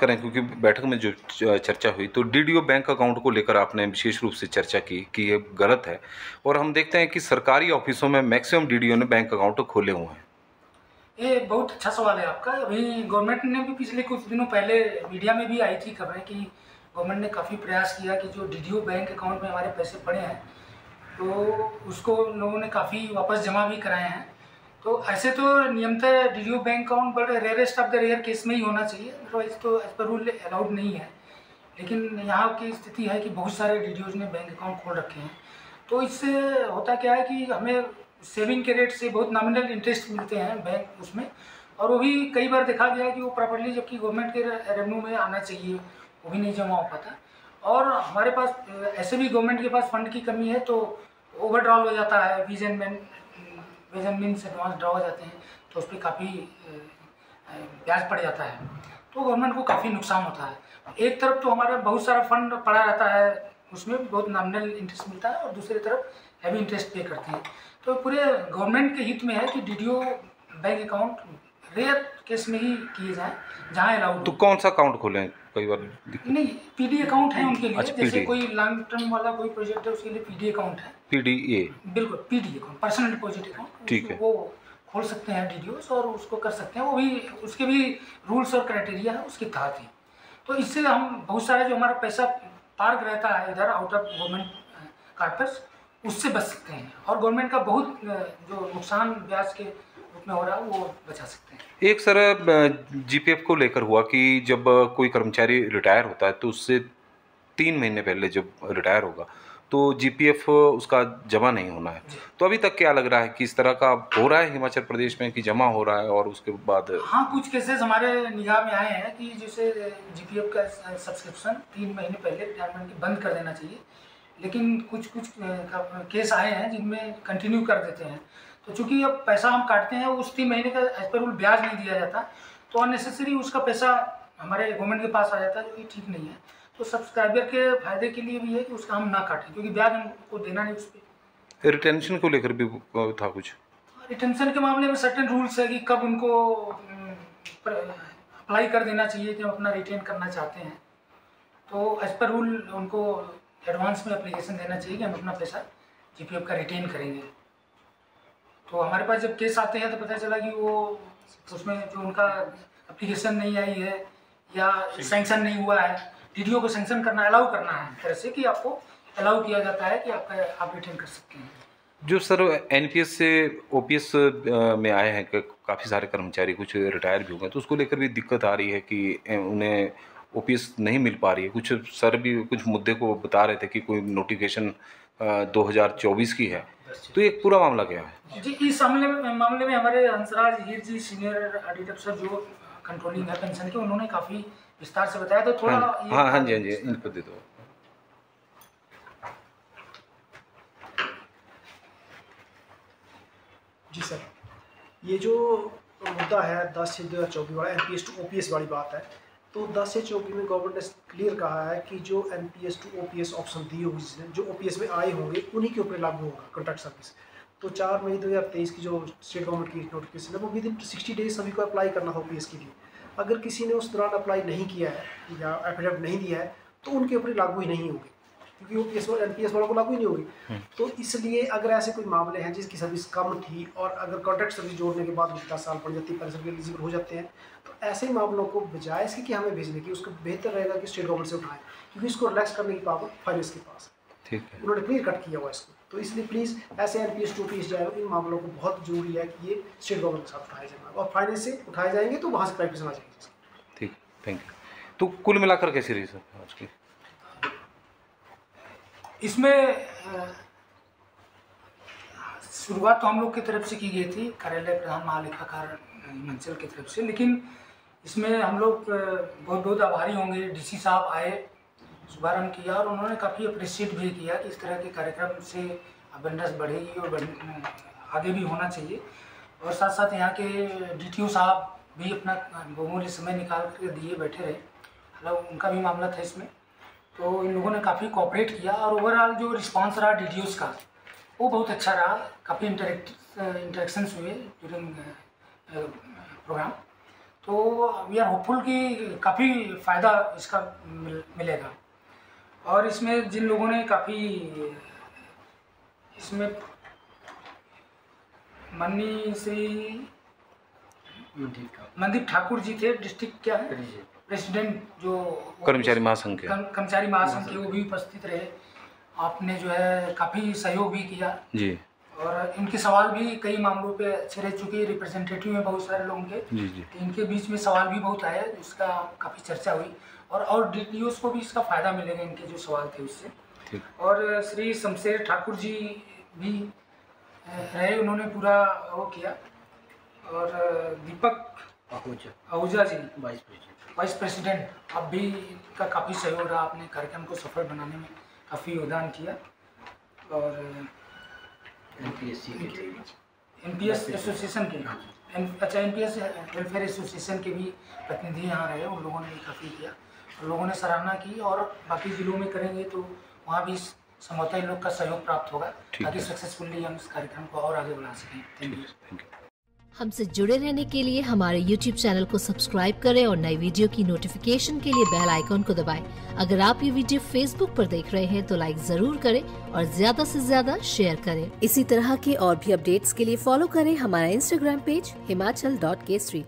करें, क्योंकि बैठक में जो चर्चा हुई तो डीडीओ बैंक अकाउंट को लेकर आपने विशेष रूप से चर्चा की कि ये गलत है, और हम देखते हैं कि सरकारी ऑफिसों में मैक्सिमम डीडीओ ने बैंक अकाउंट खोले हुए हैं। ये बहुत अच्छा सवाल है आपका। अभी गवर्नमेंट ने भी पिछले कुछ दिनों पहले मीडिया में भी आई थी खबरें कि गवर्नमेंट ने काफ़ी प्रयास किया कि जो डीडीओ बैंक अकाउंट में हमारे पैसे पड़े हैं तो उसको लोगों ने काफ़ी वापस जमा भी कराए हैं। तो ऐसे तो नियमतः डीडीओ बैंक अकाउंट बड़े rarest of the rare case में ही होना चाहिए, अदरवाइज तो एज पर रूल अलाउड नहीं है। लेकिन यहाँ की स्थिति है कि बहुत सारे डीडीओज ने बैंक अकाउंट खोल रखे हैं। तो इससे होता क्या है कि हमें सेविंग के रेट से बहुत नॉमिनल इंटरेस्ट मिलते हैं बैंक उसमें, और वो भी कई बार देखा गया कि वो प्रॉपर्ली जबकि गवर्नमेंट के रेवेन्यू में आना चाहिए वो भी नहीं जमा हो पाता। और हमारे पास ऐसे भी गवर्नमेंट के पास फंड की कमी है तो ओवरड्रॉल हो जाता है, वीज एंड मीन्स एडवांस ड्रा हो जाते हैं, तो उस पर काफ़ी ब्याज पड़ जाता है, तो गवर्नमेंट को काफ़ी नुकसान होता है। एक तरफ तो हमारा बहुत सारा फंड पड़ा रहता है, उसमें बहुत नॉमिनल इंटरेस्ट मिलता है, और दूसरी तरफ हैवी इंटरेस्ट पे करते हैं। तो पूरे गवर्नमेंट के हित में है कि DDO bank account rare case में ही किए जाएं जहां अलाउड। तो कौन सा अकाउंट खोलें? कई बार नहीं, पीडी अकाउंट है उनके लिए। अच्छा, जैसे PD। कोई लॉन्ग टर्म वाला कोई प्रोजेक्ट है उसके लिए पीडी अकाउंट है। PDA। बिल्कुल, PD account, personal deposit account, ठीक है। वो खोल सकते हैं डीडीओस और उसको कर सकते हैं। वो भी उसके भी रूल्स और क्राइटेरिया है उसके तहत ही। तो इससे हम बहुत सारा जो हमारा पैसा पार्क रहता है इधर आउट ऑफ गवर्नमेंट कार्पर्स, उससे बच सकते हैं, और गवर्नमेंट का बहुत जो नुकसान ब्याज के रूप में हो रहा है वो बचा सकते हैं। एक सर GPF को लेकर हुआ कि जब कोई कर्मचारी रिटायर होता है तो उससे 3 महीने पहले जब रिटायर होगा तो GPF उसका जमा नहीं होना है। तो अभी तक क्या लग रहा है कि इस तरह का हो रहा है हिमाचल प्रदेश में कि जमा हो रहा है और उसके बाद? हाँ, कुछ केसेस हमारे निगाह में आए हैं कि जैसे GPF का सब्सक्रिप्शन 3 महीने पहले रिटायरमेंट के बंद कर देना चाहिए, लेकिन कुछ केस आए हैं जिनमें कंटिन्यू कर देते हैं। तो चूंकि अब पैसा हम काटते हैं उस 3 महीने का एज पर रूल ब्याज नहीं दिया जाता, तो अननेसेसरी उसका पैसा हमारे गवर्नमेंट के पास आ जाता है, जो कि ठीक नहीं है। तो सब्सक्राइबर के फायदे के लिए भी है कि उसका हम ना काटें, क्योंकि ब्याज हमको देना नहीं उस पर। रिटेंशन को लेकर भी था कुछ? रिटेंशन के मामले में सर्टेन रूल्स है कि कब उनको अप्लाई कर देना चाहिए कि हम अपना रिटेन करना चाहते हैं। तो एज पर रूल उनको एडवांस में एप्लीकेशन देना चाहिए कि हम अपना पैसा GPF का रिटेन करेंगे। तो हमारे पास जब केस आते हैं तो पता चला कि वो उसमें जो उनका एप्लीकेशन नहीं आई है या सैंक्शन नहीं हुआ है, डीडीओ को सैंक्शन करना अलाउ करना है तरह से कि आपको अलाउ किया जाता है कि आप रिटेन कर सकते हैं। जो सर NPS से OPS में आए हैं काफ़ी सारे कर्मचारी, कुछ रिटायर भी हो गए, तो उसको लेकर भी दिक्कत आ रही है कि उन्हें OPS नहीं मिल पा रही है। कुछ सर भी कुछ मुद्दे को बता रहे थे कि कोई नोटिफिकेशन 2024 की है, तो ये पूरा मामला क्या है? जी, इस मामले में हमारे हंसराज हीर जी सीनियर ऑडिटर सर जो कंट्रोलिंग है पेंशन के, उन्होंने काफ़ी विस्तार से बताया। तो थोड़ा हाँ जी इनको दे दो। जी सर, ये जो मुद्दा है 10 से 2024 वाला NPS टू OPS वाली बात है, तो 10 से 24 में गवर्नमेंट ने क्लियर कहा है कि जो NPS टू OPS ऑप्शन दिए हुए जिसने जो OPS में आए होंगे उन्हीं के ऊपर लागू होगा कॉन्ट्रैक्ट सर्विस। तो 4 मई 2023 की जो स्टेट गवर्नमेंट की नोटिफिकेशन है वो विद इन 60 डेज सभी को अप्लाई करना था OPS के लिए। अगर किसी ने उस दौरान अप्लाई नहीं किया है या एफिडेविट नहीं दिया है तो उनके ऊपर लागू ही नहीं होगी, क्योंकि OPS और NPS वालों को लागू ही नहीं होगी। तो इसलिए अगर ऐसे कोई मामले हैं जिसकी सर्विस कम थी और अगर कॉन्ट्रैक्ट सर्विस जोड़ने के बाद 10 साल पड़ जाती है, पेंशन के एलिजिबल हो जाते हैं, तो ऐसे मामलों को बजाय इसके कि हमें भेजने की उसको बेहतर रहेगा कि स्टेट गवर्नमेंट से उठाएं, क्योंकि इसको रिलैक्स करने की पावर फाइनेंस के पास है। ठीक है, उन्होंने क्लियर कट किया हुआ इसको। तो इसलिए प्लीज़ ऐसे NPS टू OPS जाए इन मामलों को बहुत जरूरी है कि ये स्टेट गवर्नमेंट के साथ उठाए जाए, और फाइनेंस से उठाए जाएंगे तो वहाँ से क्लैरिफिकेशन आ जाएगी। ठीक, थैंक यू। तो कुल मिलाकर कैसी रही सर आज की? इसमें शुरुआत तो हम लोग की तरफ से की गई थी, कार्यालय प्रधान महालेखाकार हिमाचल की तरफ से, लेकिन इसमें हम लोग बहुत बहुत आभारी होंगे। DC साहब आए, शुभारंभ किया और उन्होंने काफ़ी अप्रिशिएट भी किया कि इस तरह के कार्यक्रम से अवेयरनेस बढ़ेगी और आगे भी होना चाहिए। और साथ साथ यहाँ के DTO साहब भी अपना बहुमूल्य समय निकाल कर दिए बैठे रहे, मतलब उनका भी मामला था इसमें। तो इन लोगों ने काफ़ी कोऑपरेट किया और ओवरऑल जो रिस्पांस रहा DTOs का वो बहुत अच्छा रहा। काफ़ी इंटरेक्शंस हुए ड्यूरिंग प्रोग्राम। तो वी आर होपफुल कि काफ़ी फ़ायदा इसका मिलेगा। और इसमें जिन लोगों ने काफ़ी इसमें मन्नी श्री मनदीप ठाकुर जी थे, डिस्ट्रिक्ट क्या है प्रेसिडेंट, जो कर्मचारी महासंघ के कर्मचारी महासंघ के, वो भी उपस्थित रहे। आपने जो है काफ़ी सहयोग भी किया जी, और इनके सवाल भी कई मामलों पे अच्छे रह चुके। रिप्रेजेंटेटिव हैं बहुत सारे लोगों के, जी। इनके बीच में सवाल भी बहुत आया, इसका काफ़ी चर्चा हुई और डीटीओस को भी इसका फ़ायदा मिलेगा इनके जो सवाल थे उससे। और श्री शमशेर ठाकुर जी भी रहे, उन्होंने पूरा वो किया। और दीपक आहूजा जी वाइस प्रेसिडेंट, अब भी इनका काफ़ी सहयोग रहा, आपने कार्यक्रम को सफल बनाने में काफ़ी योगदान किया। और एनपीएस एसोसिएशन के, अच्छा एनपीएस वेलफेयर एसोसिएशन के भी प्रतिनिधि यहाँ रहे, उन लोगों ने भी काफ़ी किया, लोगों ने सराहना की। और बाकी जिलों में करेंगे तो वहाँ भी संभवतः इन लोग का सहयोग प्राप्त होगा, ताकि सक्सेसफुली हम इस कार्यक्रम को और आगे बढ़ा सकें। Thank you. हमसे जुड़े रहने के लिए हमारे YouTube चैनल को सब्सक्राइब करें और नई वीडियो की नोटिफिकेशन के लिए बेल आइकॉन को दबाएं। अगर आप ये वीडियो Facebook पर देख रहे हैं तो लाइक जरूर करें और ज्यादा से ज्यादा शेयर करें। इसी तरह के और भी अपडेट्स के लिए फॉलो करें हमारा Instagram पेज himachal.kesri।